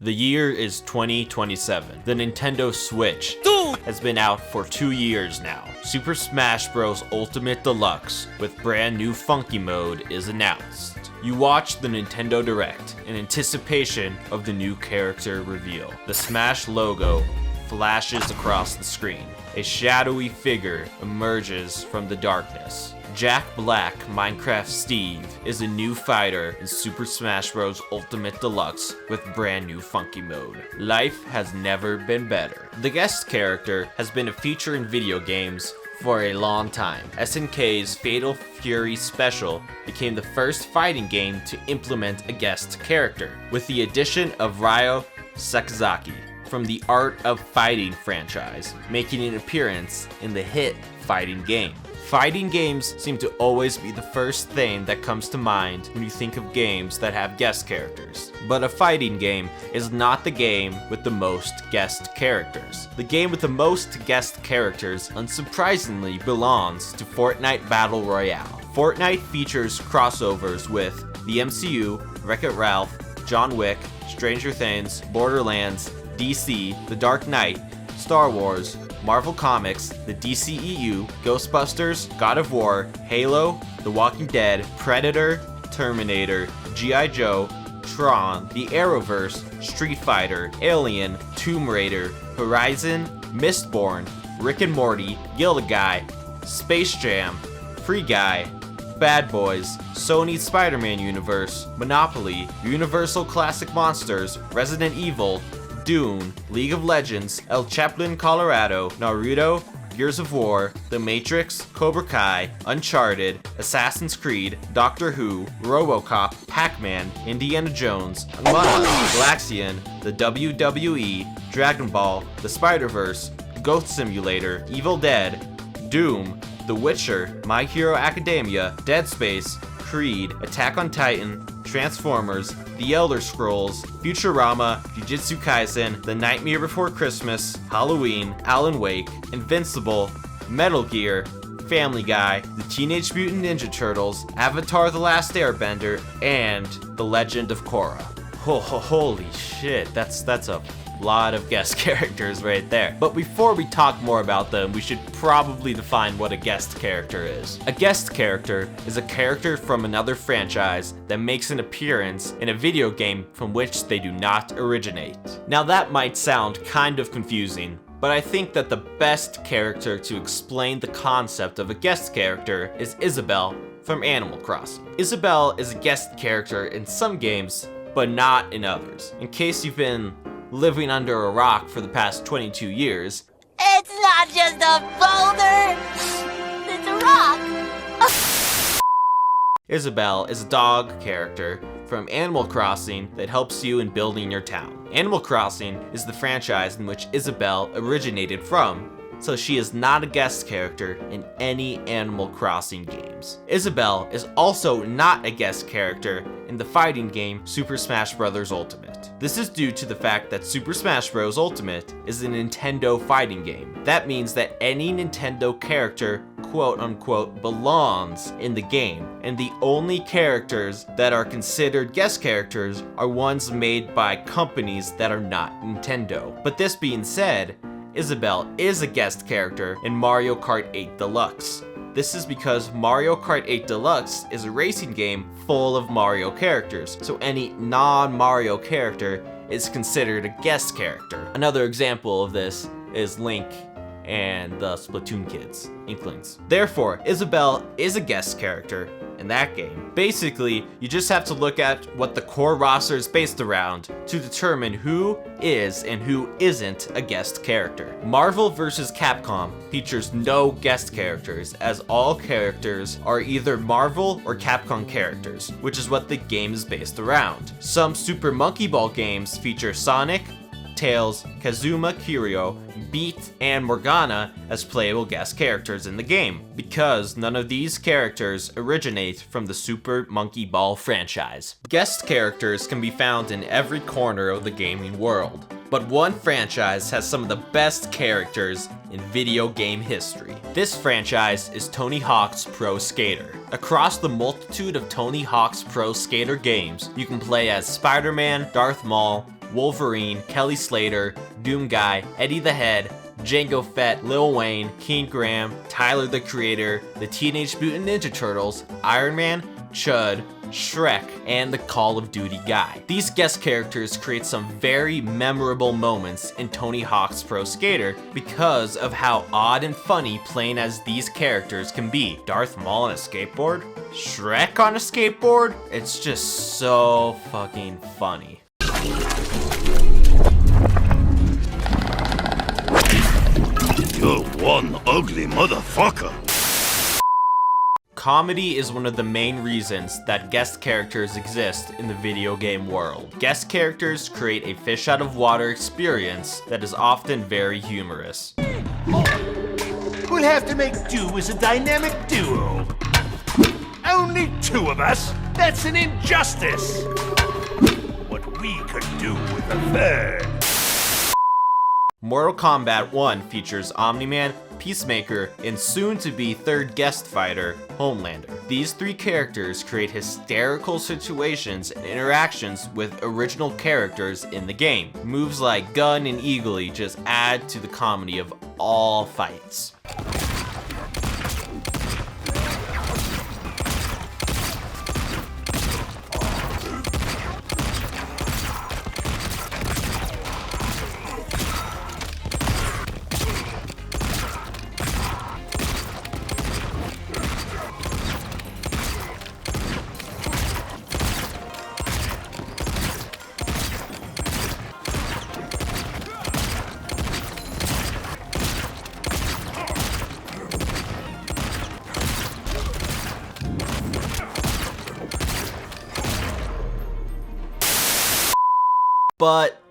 The year is 2027. The Nintendo Switch has been out for 2 years now. Super Smash Bros. Ultimate Deluxe with brand new funky mode is announced. You watch the Nintendo Direct in anticipation of the new character reveal. The Smash logo flashes across the screen. A shadowy figure emerges from the darkness. Jack Black, Minecraft Steve, is a new fighter in Super Smash Bros. Ultimate Deluxe with brand new funky mode. Life has never been better. The guest character has been a feature in video games for a long time. SNK's Fatal Fury Special became the first fighting game to implement a guest character, with the addition of Ryo Sakazaki from the Art of Fighting franchise, making an appearance in the hit fighting game. Fighting games seem to always be the first thing that comes to mind when you think of games that have guest characters. But a fighting game is not the game with the most guest characters. The game with the most guest characters, unsurprisingly, belongs to Fortnite Battle Royale. Fortnite features crossovers with the MCU, Wreck-It Ralph, John Wick, Stranger Things, Borderlands, DC, The Dark Knight, Star Wars, Marvel Comics, the DCEU, Ghostbusters, God of War, Halo, The Walking Dead, Predator, Terminator, G.I. Joe, Tron, The Arrowverse, Street Fighter, Alien, Tomb Raider, Horizon, Mistborn, Rick and Morty, Guilty Guy, Space Jam, Free Guy, Bad Boys, Sony's Spider-Man universe, Monopoly, Universal Classic Monsters, Resident Evil, Dune, League of Legends, El Chaplin, Colorado, Naruto, Gears of War, The Matrix, Cobra Kai, Uncharted, Assassin's Creed, Doctor Who, RoboCop, Pac-Man, Indiana Jones, Among Us, Galaxian, the WWE, Dragon Ball, The Spider-Verse, Ghost Simulator, Evil Dead, Doom, The Witcher, My Hero Academia, Dead Space, Creed, Attack on Titan, Transformers, The Elder Scrolls, Futurama, Jujutsu Kaisen, The Nightmare Before Christmas, Halloween, Alan Wake, Invincible, Metal Gear, Family Guy, The Teenage Mutant Ninja Turtles, Avatar: The Last Airbender, and The Legend of Korra. Holy shit, that's a lot of guest characters right there. But before we talk more about them, we should probably define what a guest character is. A guest character is a character from another franchise that makes an appearance in a video game from which they do not originate. Now that might sound kind of confusing, but I think that the best character to explain the concept of a guest character is Isabelle from Animal Crossing. Isabelle is a guest character in some games, but not in others. In case you've been living under a rock for the past 22 years. It's not just a boulder, it's a rock. Isabelle is a dog character from Animal Crossing that helps you in building your town. Animal Crossing is the franchise in which Isabelle originated from, so she is not a guest character in any Animal Crossing games. Isabelle is also not a guest character in the fighting game Super Smash Bros. Ultimate. This is due to the fact that Super Smash Bros. Ultimate is a Nintendo fighting game. That means that any Nintendo character, quote unquote, belongs in the game, and the only characters that are considered guest characters are ones made by companies that are not Nintendo. But this being said, Isabelle is a guest character in Mario Kart 8 Deluxe. This is because Mario Kart 8 Deluxe is a racing game full of Mario characters, so any non-Mario character is considered a guest character. Another example of this is Link and the Splatoon kids, Inklings. Therefore, Isabelle is a guest character in that game. Basically, you just have to look at what the core roster is based around to determine who is and who isn't a guest character. Marvel vs. Capcom features no guest characters, as all characters are either Marvel or Capcom characters, which is what the game is based around. Some Super Monkey Ball games feature Sonic, Tails, Kazuma Kiryu, Beat, and Morgana as playable guest characters in the game, because none of these characters originate from the Super Monkey Ball franchise. Guest characters can be found in every corner of the gaming world, but one franchise has some of the best characters in video game history. This franchise is Tony Hawk's Pro Skater. Across the multitude of Tony Hawk's Pro Skater games, you can play as Spider-Man, Darth Maul, Wolverine, Kelly Slater, Doom Guy, Eddie the Head, Jango Fett, Lil Wayne, King Graham, Tyler the Creator, the Teenage Mutant Ninja Turtles, Iron Man, Chud, Shrek, and the Call of Duty guy. These guest characters create some very memorable moments in Tony Hawk's Pro Skater because of how odd and funny playing as these characters can be. Darth Maul on a skateboard? Shrek on a skateboard? It's just so fucking funny. You're one ugly motherfucker. Comedy is one of the main reasons that guest characters exist in the video game world. Guest characters create a fish out of water experience that is often very humorous. We'll have to make do as a dynamic duo. Only two of us? That's an injustice. What we could do with a third. Mortal Kombat 1 features Omni-Man, Peacemaker, and soon-to-be third guest fighter, Homelander. These three characters create hysterical situations and interactions with original characters in the game. Moves like Gun and Eagly just add to the comedy of all fights. But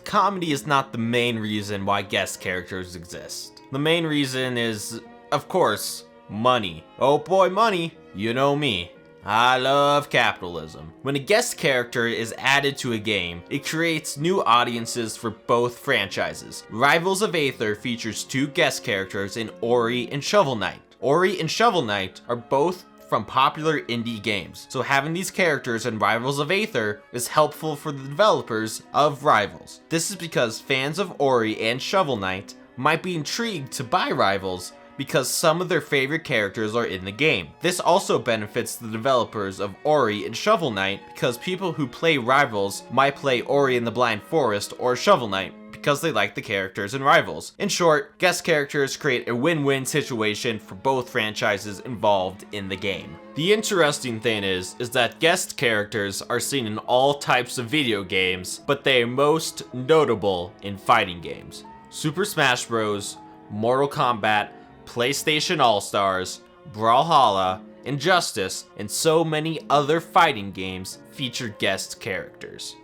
comedy is not the main reason why guest characters exist. The main reason is, of course, money. Oh boy, money. You know me. I love capitalism. When a guest character is added to a game, it creates new audiences for both franchises. Rivals of Aether features two guest characters in Ori and Shovel Knight. Ori and Shovel Knight are both from popular indie games, so having these characters in Rivals of Aether is helpful for the developers of Rivals. This is because fans of Ori and Shovel Knight might be intrigued to buy Rivals because some of their favorite characters are in the game. This also benefits the developers of Ori and Shovel Knight because people who play Rivals might play Ori and the Blind Forest or Shovel Knight because they like the characters in Rivals. In short, guest characters create a win-win situation for both franchises involved in the game. The interesting thing is that guest characters are seen in all types of video games, but they are most notable in fighting games. Super Smash Bros., Mortal Kombat, PlayStation All-Stars, Brawlhalla, Injustice, and so many other fighting games feature guest characters.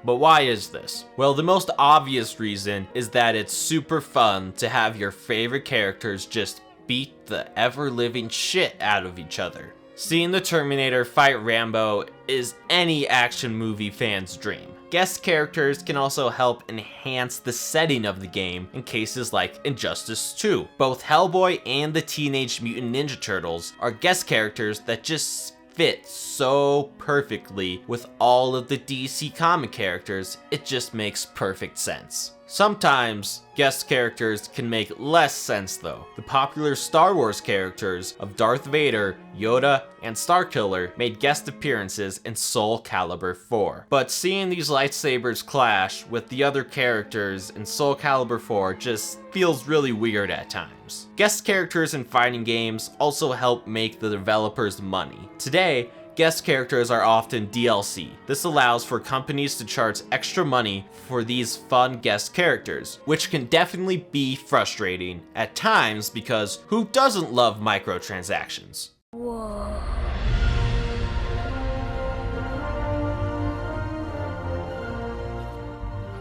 But why is this? Well, the most obvious reason is that it's super fun to have your favorite characters just beat the ever-living shit out of each other. Seeing the Terminator fight Rambo is any action movie fan's dream. Guest characters can also help enhance the setting of the game in cases like Injustice 2. Both Hellboy and the Teenage Mutant Ninja Turtles are guest characters that just fit so perfectly with all of the DC comic characters, it just makes perfect sense. Sometimes, guest characters can make less sense though. The popular Star Wars characters of Darth Vader, Yoda, and Starkiller made guest appearances in Soul Calibur 4. But seeing these lightsabers clash with the other characters in Soul Calibur 4 just feels really weird at times. Guest characters in fighting games also help make the developers money. Today, guest characters are often DLC. This allows for companies to charge extra money for these fun guest characters, which can definitely be frustrating at times because who doesn't love microtransactions? Whoa.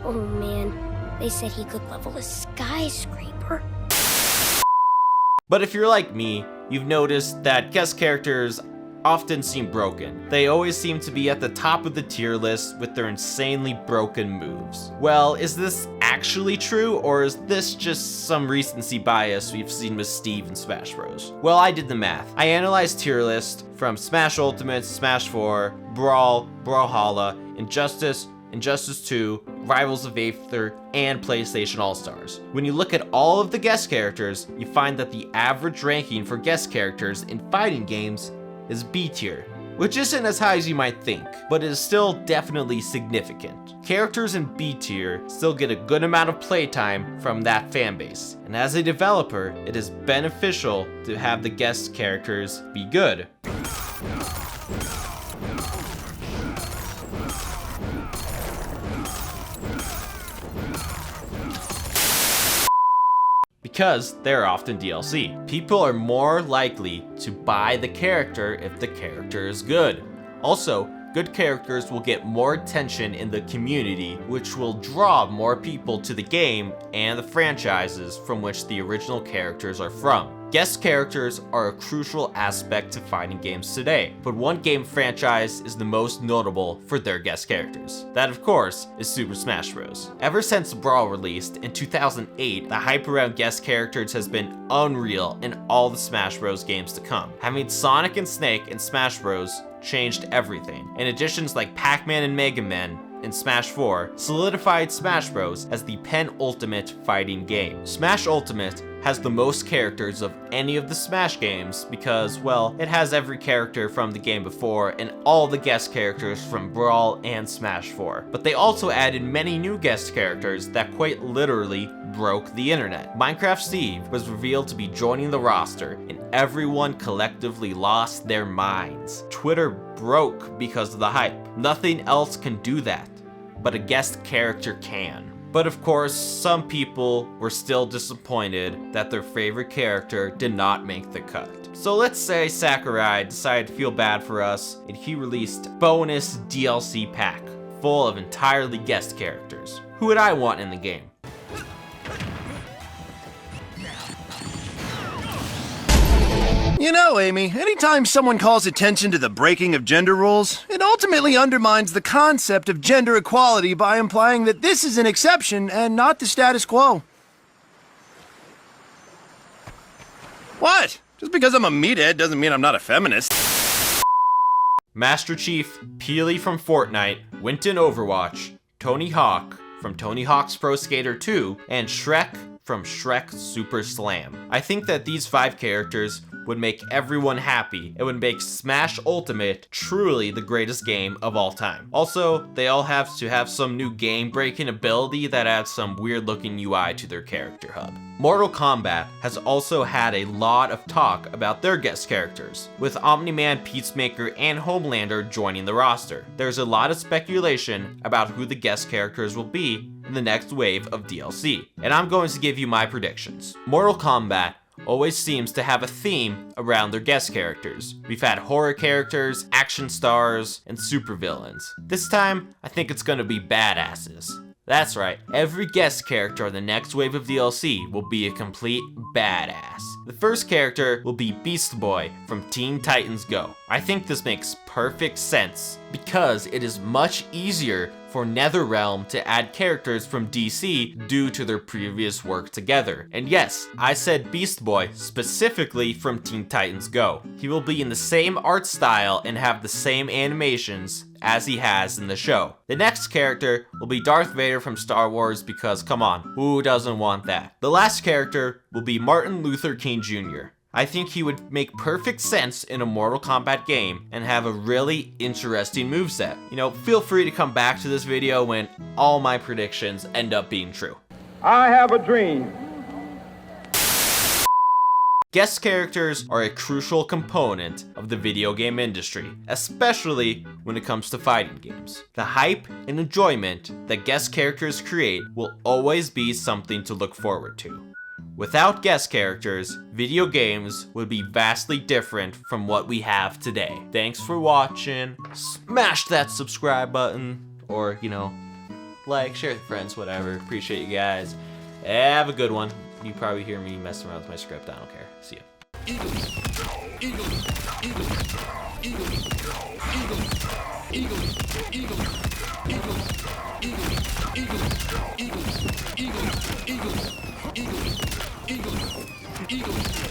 Oh man, they said he could level a skyscraper. But if you're like me, you've noticed that guest characters often seem broken. They always seem to be at the top of the tier list with their insanely broken moves. Well, is this actually true, or is this just some recency bias we've seen with Steve in Smash Bros? Well, I did the math. I analyzed tier list from Smash Ultimate, Smash 4, Brawl, Brawlhalla, Injustice, Injustice 2, Rivals of Aether, and PlayStation All-Stars. When you look at all of the guest characters, you find that the average ranking for guest characters in fighting games is B tier, which isn't as high as you might think, but it is still definitely significant. Characters in B tier still get a good amount of playtime from that fanbase, and as a developer, it is beneficial to have the guest characters be good. Because they're often DLC. People are more likely to buy the character if the character is good. Also, good characters will get more attention in the community, which will draw more people to the game and the franchises from which the original characters are from. Guest characters are a crucial aspect to fighting games today, but one game franchise is the most notable for their guest characters. That, of course, is Super Smash Bros. Ever since Brawl released in 2008, the hype around guest characters has been unreal in all the Smash Bros games to come. Having Sonic and Snake in Smash Bros changed everything, and additions like Pac-Man and Mega Man in Smash 4 solidified Smash Bros as the penultimate fighting game. Smash Ultimate has the most characters of any of the Smash games because, well, it has every character from the game before and all the guest characters from Brawl and Smash 4. But they also added many new guest characters that quite literally broke the internet. Minecraft Steve was revealed to be joining the roster, and everyone collectively lost their minds. Twitter broke because of the hype. Nothing else can do that, but a guest character can. But of course, some people were still disappointed that their favorite character did not make the cut. So let's say Sakurai decided to feel bad for us, and he released bonus DLC pack full of entirely guest characters. Who would I want in the game? You know, Amy, anytime someone calls attention to the breaking of gender roles, it ultimately undermines the concept of gender equality by implying that this is an exception and not the status quo. What? Just because I'm a meathead doesn't mean I'm not a feminist. Master Chief Peely from Fortnite, went in Overwatch, Tony Hawk from Tony Hawk's Pro Skater 2, and Shrek from Shrek Super Slam. I think that these 5 characters would make everyone happy. It would make Smash Ultimate truly the greatest game of all time. Also, they all have to have some new game-breaking ability that adds some weird-looking UI to their character hub. Mortal Kombat has also had a lot of talk about their guest characters, with Omni-Man, Peacemaker, and Homelander joining the roster. There's a lot of speculation about who the guest characters will be in the next wave of DLC, and I'm going to give you my predictions. Mortal Kombat always seems to have a theme around their guest characters. We've had horror characters, action stars, and supervillains. This time, I think it's gonna be badasses. That's right, every guest character on the next wave of DLC will be a complete badass. The first character will be Beast Boy from Teen Titans Go. I think this makes perfect sense because it is much easier for NetherRealm to add characters from DC due to their previous work together. And yes, I said Beast Boy specifically from Teen Titans Go. He will be in the same art style and have the same animations as he has in the show. The next character will be Darth Vader from Star Wars because, come on, who doesn't want that? The last character will be Martin Luther King Jr. I think he would make perfect sense in a Mortal Kombat game and have a really interesting moveset. You know, feel free to come back to this video when all my predictions end up being true. I have a dream. Guest characters are a crucial component of the video game industry, especially when it comes to fighting games. The hype and enjoyment that guest characters create will always be something to look forward to. Without guest characters, video games would be vastly different from what we have today. Thanks for watching. Smash that subscribe button, or, you know, like, share with friends, whatever. Appreciate you guys. Have a good one. You probably hear me messing around with my script. I don't care. See ya. Eagle, eagle, eagle, eagle, eagle, eagle, eagle, eagle, eagle, eagle, eagle, eagle, eagle, eagle, eagle, eagle.